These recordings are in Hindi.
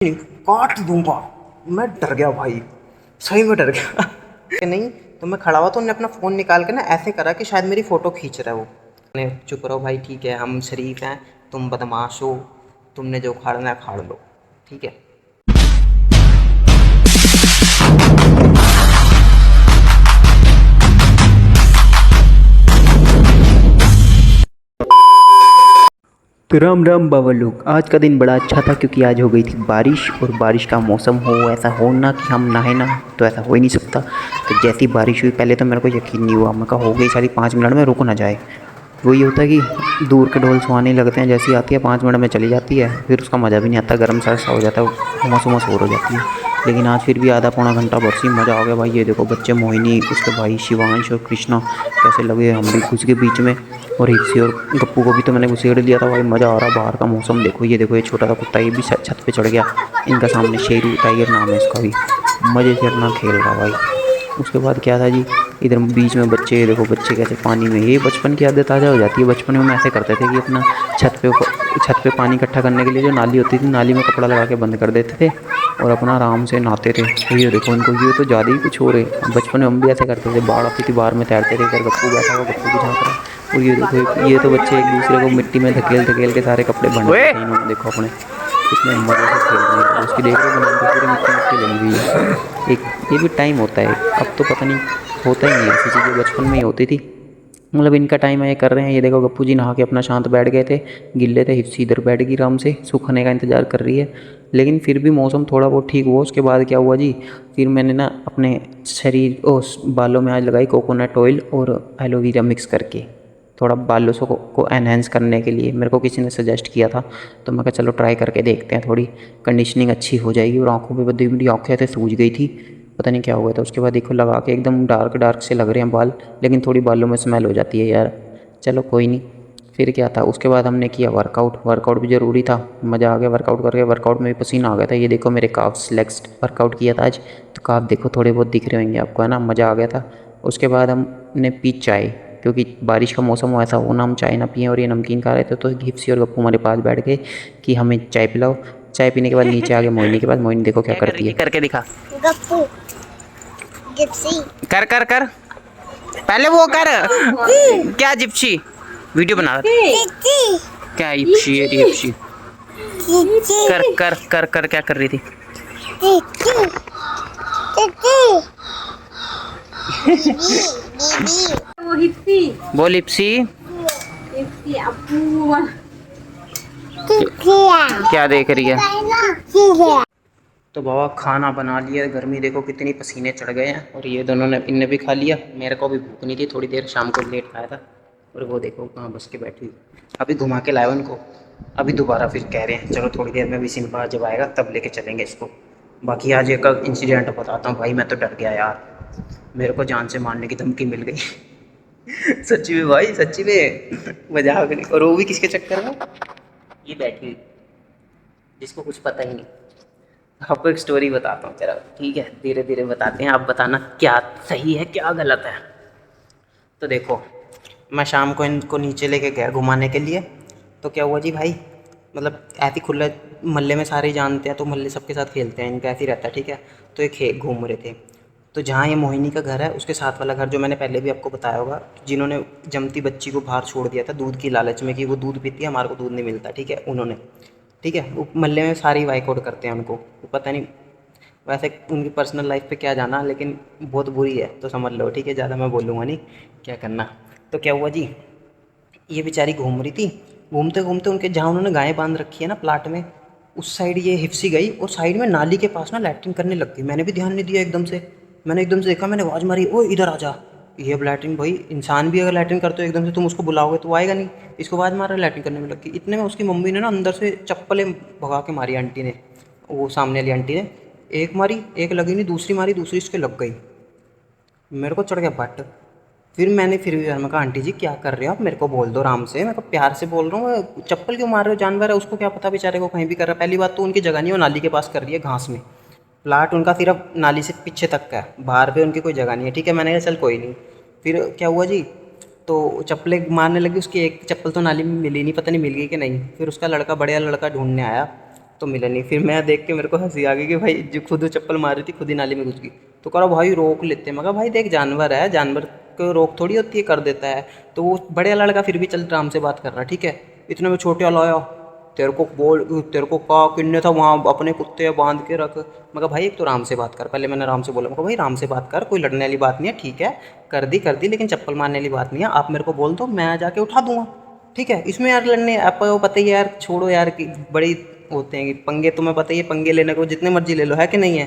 काट दूंगा। मैं डर गया भाई, सही में डर गया। कि नहीं तो मैं खड़ा हुआ तो उन्होंने अपना फ़ोन निकाल के ना ऐसे करा कि शायद मेरी फ़ोटो खींच रहा है वो। मैंने चुप रहो भाई, ठीक है, हम शरीफ हैं, तुम बदमाश हो, तुमने जो उखाड़ना है उखाड़ लो, ठीक है। तो राम राम बाबा लोग, आज का दिन बड़ा अच्छा था क्योंकि आज हो गई थी बारिश। और बारिश का मौसम हो, ऐसा हो ना कि हम नहाए ना, तो ऐसा हो ही नहीं सकता। तो जैसी बारिश हुई पहले तो मेरे को यकीन नहीं हुआ, मैं कहा हो गई सारी 5 मिनट में, रुक ना जाए। वही होता है कि दूर के ढोल सुहाने लगते हैं, जैसी आती है 5 मिनट में चली जाती है, फिर उसका मज़ा भी नहीं आता, गर्म सा हो जाता है, उमस उमस और हो जाती है। लेकिन आज फिर भी आधा पौना घंटा बरसी, मज़ा आ गया भाई। ये देखो बच्चे मोहिनी, उसके भाई शिवांश और कृष्णा कैसे लगे, हम भी घुस के बीच में। और हिप्सी और गप्पू को भी तो मैंने घुसेड़ दिया था भाई। मज़ा आ रहा, बाहर का मौसम देखो, ये देखो ये छोटा सा कुत्ता ये भी छत पे चढ़ गया। इनका सामने शेरू टाइगर नाम है इसका भी, मज़े से अपना खेल रहा भाई। उसके बाद क्या था जी, इधर बीच में बच्चे, ये देखो बच्चे कैसे पानी में, ये बचपन की आदत ताज़ा हो जाती है। बचपन में हम ऐसे करते थे कि अपना छत पे पानी इकट्ठा करने के लिए जो नाली होती थी, नाली में कपड़ा लगा के बंद कर देते थे और अपना आराम से नहाते थे। तो ये देखो इनको, ये तो ज़्यादा ही कुछ हो रहे। बचपन में हम भी ऐसे करते थे, बाढ़ आती थी बाहर में तैरते थे, इधर गप्पू बैठा हुआ, गप्पू भी झाँक रहा है। और ये देखो ये तो बच्चे एक दूसरे को मिट्टी में धकेल धकेल के सारे कपड़े बना रहे थे इन्होंने, देखो अपने कितने मज़े से खेल रहे हैं। उसकी देख रहे बनाने को पूरी मिट्टी मिट्टी लगी हुई है। एक ये भी टाइम होता है, अब तो पता नहीं होता ही नहीं है, ऐसी चीज़ें बचपन में ही होती थी। मतलब इनका टाइम है, ये कर रहे हैं। ये देखो गप्पू जी नहा के अपना शांत बैठ गए थे, गिल्ले थे, हिप्सी इधर बैठ गई आराम से, सूखने का इंतज़ार कर रही है। लेकिन फिर भी मौसम थोड़ा बहुत ठीक हुआ। उसके बाद क्या हुआ जी, फिर मैंने ना अपने शरीर बालों में आज लगाई कोकोनट ऑयल और एलोवेरा मिक्स करके, थोड़ा बालों को एनहेंस करने के लिए मेरे को किसी ने सजेस्ट किया था। तो मैं कहा चलो ट्राई करके देखते हैं, थोड़ी कंडीशनिंग अच्छी हो जाएगी। और आँखों पे बड़ी मेरी आँखें तो सूज गई थी, पता नहीं क्या हुआ था। उसके बाद देखो लगा के एकदम डार्क डार्क से लग रहे हैं बाल, लेकिन थोड़ी बालों में स्मेल हो जाती है यार। चलो कोई नहीं। फिर क्या था, उसके बाद हमने किया वर्कआउट भी ज़रूरी था। मज़ा आ गया वर्कआउट करके, वर्कआउट में भी पसीना आ गया था। ये देखो मेरे काफ्स लेग्स वर्कआउट किया था आज, तो काफ देखो थोड़े बहुत दिख रहे होंगे आपको, है ना, मज़ा आ गया था। उसके बाद हमने पी चाय, क्योंकि बारिश का मौसम हो, ऐसा हो ना हम चाय ना पिएँ और ये नमकीन खा रहे थे। तो हिप्सी और गप्पू हमारे पास बैठ गए कि हमें चाय पिलाओ। चाय पीने के बाद नीचे आ गए मोहिनी के पास। मोहिनी देखो क्या करती है, करके दिखा, गप्पू जिप्सी कर कर कर, पहले वो कर। क्या जिप्सी, वीडियो बना रहा चिची क्या, जिप्सी है जिप्सी, चिची कर कर कर कर, क्या कर रही थी। चिची चिची दीदी वो हिप्पी बोल इप्सी, हिप्पी अब्बू चिचिया क्या देख रही है। चिचिया। तो बाबा खाना बना लिया, गर्मी देखो कितनी, पसीने चढ़ गए हैं। और ये दोनों ने, इनने भी खा लिया, मेरे को भी भूख नहीं थी, थोड़ी देर शाम को लेट खाया था। और वो देखो कहाँ बस के बैठी हुई, अभी घुमा के लाया उनको। अभी दोबारा फिर कह रहे हैं चलो थोड़ी देर में भी सिम्बा जब आएगा तब लेके चलेंगे इसको। बाकी आज एक इंसिडेंट बताता हूँ भाई, मैं तो डर गया यार, मेरे को जान से मारने की धमकी मिल गई। सच्ची में भाई, सच्ची में, मजाक नहीं। और वो भी किसके चक्कर में, ये बैठी हुई जिसको कुछ पता ही नहीं। आपको एक स्टोरी बताता हूँ तेरा, ठीक है, धीरे धीरे बताते हैं, आप बताना क्या सही है क्या गलत है। तो देखो मैं शाम को इनको नीचे लेके गया घुमाने के लिए। तो क्या हुआ जी भाई, मतलब ऐसे खुले मोहल्ले में सारे ही जानते हैं, तो मोहल्ले सबके साथ खेलते हैं, इनका ऐसे ही रहता है, ठीक है। तो ये घूम रहे थे, तो जहाँ ये मोहिनी का घर है उसके साथ वाला घर, जो मैंने पहले भी आपको बताया होगा, जिन्होंने जमती बच्ची को बाहर छोड़ दिया था दूध की लालच में कि वो दूध पीती है, हमारे को दूध नहीं मिलता, ठीक है, उन्होंने, ठीक है, वो मोहल्ले में सारे वाइकआउट करते हैं उनको। वो पता नहीं वैसे उनकी पर्सनल लाइफ पे क्या जाना, लेकिन बहुत बुरी है तो समझ लो, ठीक है, ज़्यादा मैं बोलूँगा नहीं, क्या करना। तो क्या हुआ जी, ये बेचारी घूम रही थी, घूमते घूमते उनके जहाँ उन्होंने गायें बांध रखी है ना प्लाट में, उस साइड ये हिप्सी गई और साइड में नाली के पास ना लैट्रिन करने लग गई। मैंने भी ध्यान नहीं दिया, एकदम से मैंने एकदम से देखा, मैंने आवाज़ मारी, ओ इधर आ जा। ये अब लैट्रिन, भाई इंसान भी अगर लैट्रिन करते हो एकदम से तुम उसको बुलाओगे तो आएगा नहीं, इसको आवाज़ मार रहा लैट्रिन करने में लग गई। इतने में उसकी मम्मी ने ना अंदर से चप्पलें भगा के मारी आंटी ने, वो सामने वाली आंटी ने, एक मारी, एक लगी नहीं, दूसरी मारी, दूसरी इसके लग गई। मेरे को चढ़ गया बट। फिर मैंने फिर भी मैं कहा आंटी जी क्या कर रहे हो आप, मेरे को बोल दो आराम से, मैं को प्यार से बोल रहा हूँ, चप्पल क्यों मार रहे हो, जानवर है, उसको क्या पता बेचारे को कहीं भी कर रहा है। पहली बात तो उनकी जगह नहीं है, वो नाली के पास कर रही है घास में, प्लाट उनका सिर्फ नाली से पीछे तक का है, बाहर पे उनकी कोई जगह नहीं है, ठीक है। मैंने कहा चल कोई नहीं। फिर क्या हुआ जी, तो चप्पलें मारने लगी, उसकी एक चप्पल तो नाली में मिली नहीं, पता नहीं मिल गई कि नहीं। फिर उसका लड़का, बढ़िया लड़का ढूंढने आया, तो मिला नहीं। फिर मैं देख के मेरे को हंसी आ गई कि भाई जो खुद चप्पल मार रही थी खुद ही नाली में घुस गई। तो कह रहा भाई रोक लेते हैं। मैं कहा भाई देख जानवर है, जानवर को रोक थोड़ी होती है, कर देता है। तो वो बड़े वाला लड़का फिर भी चल आराम से बात कर रहा, ठीक है। इतने में छोटे वाला आया, तेरे को का किन्ने था वहाँ अपने कुत्ते बांध के रख। मैं कहा भाई एक तो आराम से बात कर। पहले मैंने आराम से बोला, मैं कहा भाई आराम से बात कर, कोई लड़ने वाली बात नहीं है, ठीक है कर दी लेकिन चप्पल मारने वाली बात नहीं है। आप मेरे को बोल दो, मैं जाके उठा दूंगा, ठीक है। इसमें यार लड़ने आपको पता ही है यार, छोड़ो यार कि बड़ी होते हैं कि पंगे, तुम्हें पता ही है पंगे लेने को जितने मर्जी ले लो, है कि नहीं है।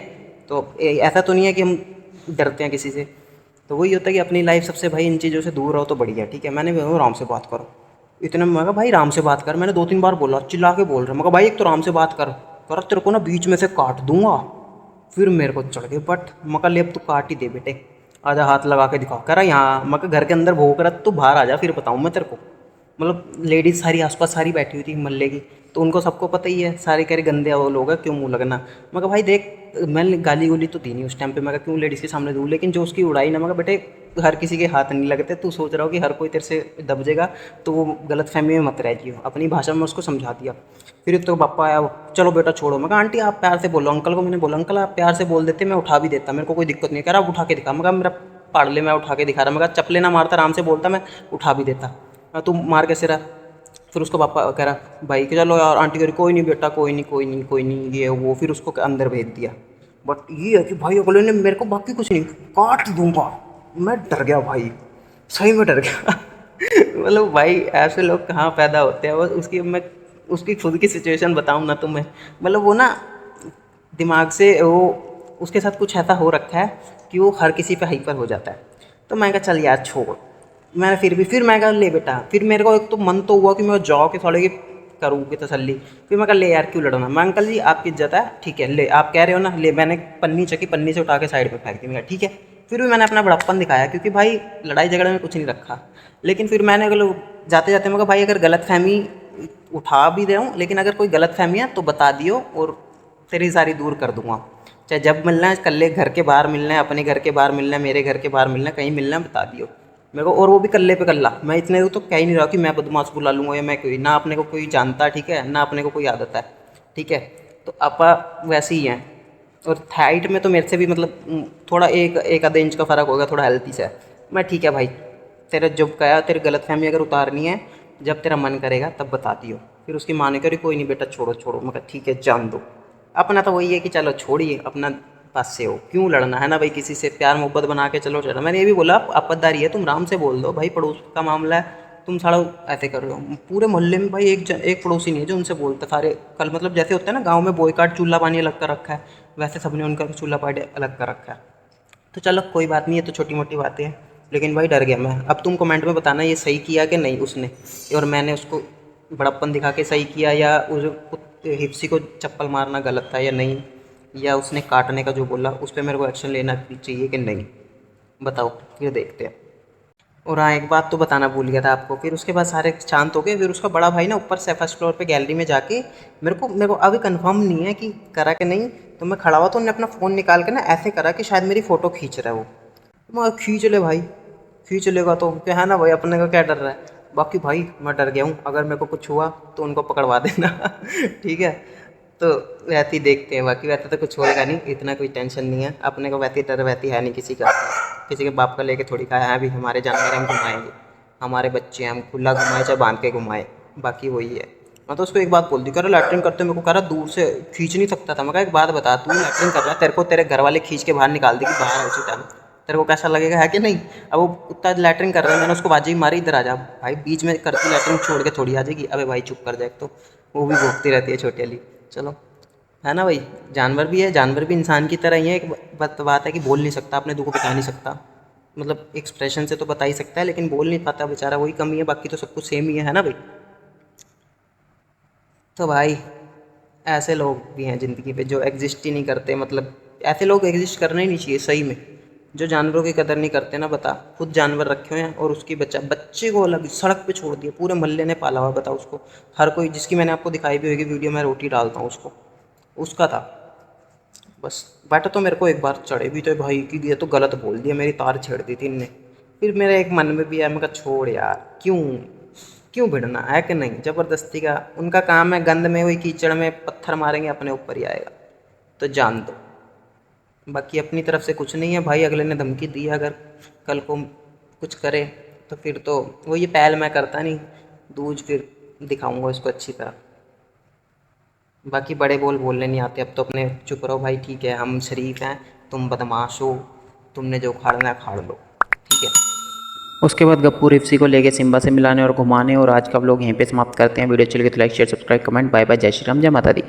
तो ऐसा तो नहीं है कि हम डरते हैं किसी से। तो वही होता है कि अपनी लाइफ सबसे भाई इन चीज़ों से दूर रहो तो बढ़िया, ठीक है। मैंने भी आराम से बात करो। इतने में मैं कहा भाई आराम से बात कर। मैंने 2-3 बार बोला, चिल्ला के बोल रहा। मैं कहा भाई एक तो आराम से बात कर तेरे को ना बीच में से काट दूंगा। फिर मेरे को चढ़ गए बट। मैं कहा ले अब तू काट ही दे बेटे, आजा हाथ लगा के दिखा। कह रहा यहाँ। मैं कहा घर के अंदर भोंक रहा, तू बाहर आ जा फिर बताऊँ मैं तेरे को। मतलब लेडीज़ सारी आसपास सारी बैठी हुई थी मोहल्ले की, तो उनको सबको पता ही है, सारे कह रहे गंदे वो लोग हैं, क्यों मुँह लगना। मैं कहा भाई देख, मैंने गाली गुली तो दी नहीं उस टाइम पे, मैं कहा क्यों लेडीज़ के सामने दूँ, लेकिन जो उसकी उड़ाई ना, मैं कहा बेटे हर किसी के हाथ नहीं लगते, तू सोच रहा हो कि हर कोई तेरे से दबजेगा, तो वो गलत फहमी में मत रह जियो। अपनी भाषा में उसको समझा दिया। फिर तो पापा आया, चलो बेटा छोड़ो। मैं कहा आंटी आप प्यार से बोलो। अंकल को मैंने बोला अंकल आप प्यार से बोल देते, मैं उठा भी देता, मेरे को कोई दिक्कत नहीं। कह रहा आप उठा के दिखा। मैं कहा मेरा पाड़ ले, मैं उठा के दिखा रहा। मैं कहा चप्पलें ना मारता, आराम से बोलता, मैं उठा भी देता, तू मार कैसे रहा। फिर उसको पापा कह रहा भाई कि चलो यार, आंटी कह रही कोई नहीं बेटा, कोई नहीं ये वो। फिर उसको अंदर भेज दिया। बट ये है कि भाई अगले ने मेरे को बाकी कुछ नहीं, काट दूंगा। मैं डर गया भाई, सही में डर गया। मतलब भाई ऐसे लोग कहाँ पैदा होते हैं। वो उसकी मैं उसकी खुद की सिचुएशन बताऊँ ना तुम्हें, मतलब वो ना दिमाग से वो उसके साथ कुछ ऐसा हो रखा है कि वो हर किसी पे हाइपर हो जाता है। तो मैं कहा चल यार छोड़। मैंने फिर मैं कहा ले बेटा। फिर मेरे को एक तो मन तो हुआ कि मैं जाओ के थोड़े की करूँ की तसल्ली। फिर मैं कहा ले यार क्यों लड़ना। मैं अंकल जी आपकी इज्जत है, ठीक है ले आप कह रहे हो ना ले। मैंने पन्नी चकी, पन्नी से उठा के साइड पे फेंक दी। मैं कहा ठीक है। फिर भी मैंने अपना बड़प्पन दिखाया, क्योंकि भाई लड़ाई झगड़े में कुछ नहीं रखा। लेकिन फिर मैंने अगर जाते जाते मैं कहा भाई अगर गलत फहमी उठा भी रहा हूँ, लेकिन अगर कोई गलत फहमी है तो बता दियो और तेरी सारी दूर कर दूंगा। चाहे जब मिलना है, कल्ले घर के बाहर मिलना है, अपने घर के बाहर मिलना है, मेरे घर के बाहर मिलना है, कहीं मिलना है बता दियो मेरे को। और वो भी कल्ले पे कल्ला। मैं इतने तो कह ही नहीं रहा कि मैं बदमाश बुला लूँगा या मैं कोई ना, अपने को कोई जानता, ठीक है ना, अपने को कोई आदत है, ठीक है। तो आपा वैसे ही हैं। और हाइट में तो मेरे से भी मतलब थोड़ा एक आधे इंच का फ़र्क होगा, थोड़ा हेल्थी से। मैं ठीक है भाई, तेरा जब कहा तेरी गलतफहमी अगर उतारनी है, जब तेरा मन करेगा तब बता दियो। फिर उसकी माँ ने करी कोई नहीं बेटा छोड़ो। मैं कहा ठीक है जान दो। अपना तो वही है कि चलो छोड़िए, अपना पास से हो, क्यों लड़ना है ना भाई, किसी से प्यार मोहब्बत बना के चलो चलो। मैंने ये भी बोला आपतदारी है, तुम आराम से बोल दो भाई, पड़ोस का मामला है, तुम सारा ऐसे कर रहे हो। पूरे मोहल्ले में भाई एक पड़ोसी नहीं है जो उनसे बोलता। सारे कल मतलब जैसे होता है ना गाँव में बॉयकाट चूल्हा पानी अलग कर रखा है, वैसे सबने उनका चूल्हा पानी अलग कर रखा है। तो चलो कोई बात नहीं है, तो छोटी मोटी बातें हैं। लेकिन भाई डर गया मैं। अब तुम कमेंट में बताना ये सही किया कि नहीं उसने, और मैंने उसको बड़प्पन दिखा के सही किया, या उस हिप्सी को चप्पल मारना गलत था या नहीं, या उसने काटने का जो बोला उस पर मेरे को एक्शन लेना चाहिए कि नहीं, बताओ फिर देखते हैं। और हाँ एक बात तो बताना भूल गया था आपको। फिर उसके बाद सारे शांत हो गए। फिर उसका बड़ा भाई ना ऊपर से फर्स्ट फ्लोर पे गैलरी में जाके मेरे को अभी कंफर्म नहीं है कि करा कि नहीं, तो मैं खड़ा हुआ तो उन्होंने अपना फ़ोन निकाल के ना ऐसे करा कि शायद मेरी फ़ोटो खींच रहा है वो। मैं खींच ले भाई, खींच लेगा तो क्या है ना भाई, अपने को क्या डर रहा है। बाकी भाई मैं डर गया हूँ, अगर मेरे को कुछ हुआ तो उनको पकड़वा देना। ठीक है। तो वैसे ही देखते हैं, बाकी वैसे तो कुछ होएगा नहीं, इतना कोई टेंशन नहीं है अपने को। वैसे डर वैसे है नहीं किसी का, किसी के बाप का लेके थोड़ी खाया है। अभी हमारे जानवर हम घुमाएंगे, हमारे बच्चे हम खुला घुमाए चाहे बांध के घुमाए, बाकी वही है। मैं तो उसको एक बात बोल दी, कह रहा लैट्रिन करते मेरे को कह रहा दूर से खींच नहीं सकता था। मैं कहा एक बात बता, तू लैट्रिन कर रहा है, तेरे को तेरे घर वाले खींच के बाहर निकाल देगी बाहर है उसी टाइम, तेरे को कैसा लगेगा है कि नहीं। अब वो कुत्ता लैट्रिन कर रहा है, मैंने उसको बाजी मारी इधर आ जा भाई, बीच में करती लैट्रिन छोड़ के थोड़ी आ जाएगी। अबे भाई चुप कर जाए, तो वो भी भोंकती रहती है छोटी वाली। चलो है ना भाई, जानवर भी है, जानवर भी इंसान की तरह ही है। एक बात है कि बोल नहीं सकता, अपने दुख को बता नहीं सकता, मतलब एक्सप्रेशन से तो बता ही सकता है लेकिन बोल नहीं पाता बेचारा, वही कमी है, बाकी तो सब कुछ सेम ही है ना भाई। तो भाई ऐसे लोग भी हैं ज़िंदगी पे जो एग्जिस्ट ही नहीं करते, मतलब ऐसे लोग एग्जिस्ट करना ही नहीं चाहिए सही में। जो जानवरों की कदर नहीं करते ना, बता खुद जानवर रखे हुए हैं और उसकी बच्चे को अलग सड़क पे छोड़ दिया, पूरे मोहल्ले ने पाला हुआ, बता उसको हर कोई, जिसकी मैंने आपको दिखाई भी होगी वीडियो, मैं रोटी डालता हूँ उसको, उसका था बस। बट तो मेरे को एक बार चढ़े भी तो भाई कि ये तो गलत बोल दिया, मेरी तार छेड़ दी थी इनने। फिर मेरे एक मन में भी यार, मैं कहा छोड़ यार क्यों, क्यों भिड़ना है कि नहीं, ज़बरदस्ती का उनका काम है, गंद में वही कीचड़ में पत्थर मारेंगे अपने ऊपर ही आएगा, तो जान दो। बाकी अपनी तरफ से कुछ नहीं है भाई, अगले ने धमकी दी है, अगर कल को कुछ करे तो फिर तो वो ये पहल मैं करता नहीं, दूज फिर दिखाऊंगा उसको अच्छी तरह। बाकी बड़े बोल बोलने नहीं आते, अब तो अपने चुप रहो भाई, ठीक है, हम शरीफ हैं, तुम बदमाश हो, तुमने जो उखाड़ना है खाड़ लो, ठीक है। उसके बाद गप्पू रिप्सी को लेके सिम्बा से मिलाने और घुमाने, और आज का व्लॉग यहीं पे समाप्त करते हैं। वीडियो अच्छी लगे तो like share subscribe comment. Bye bye, जय श्री राम, जय माता दी।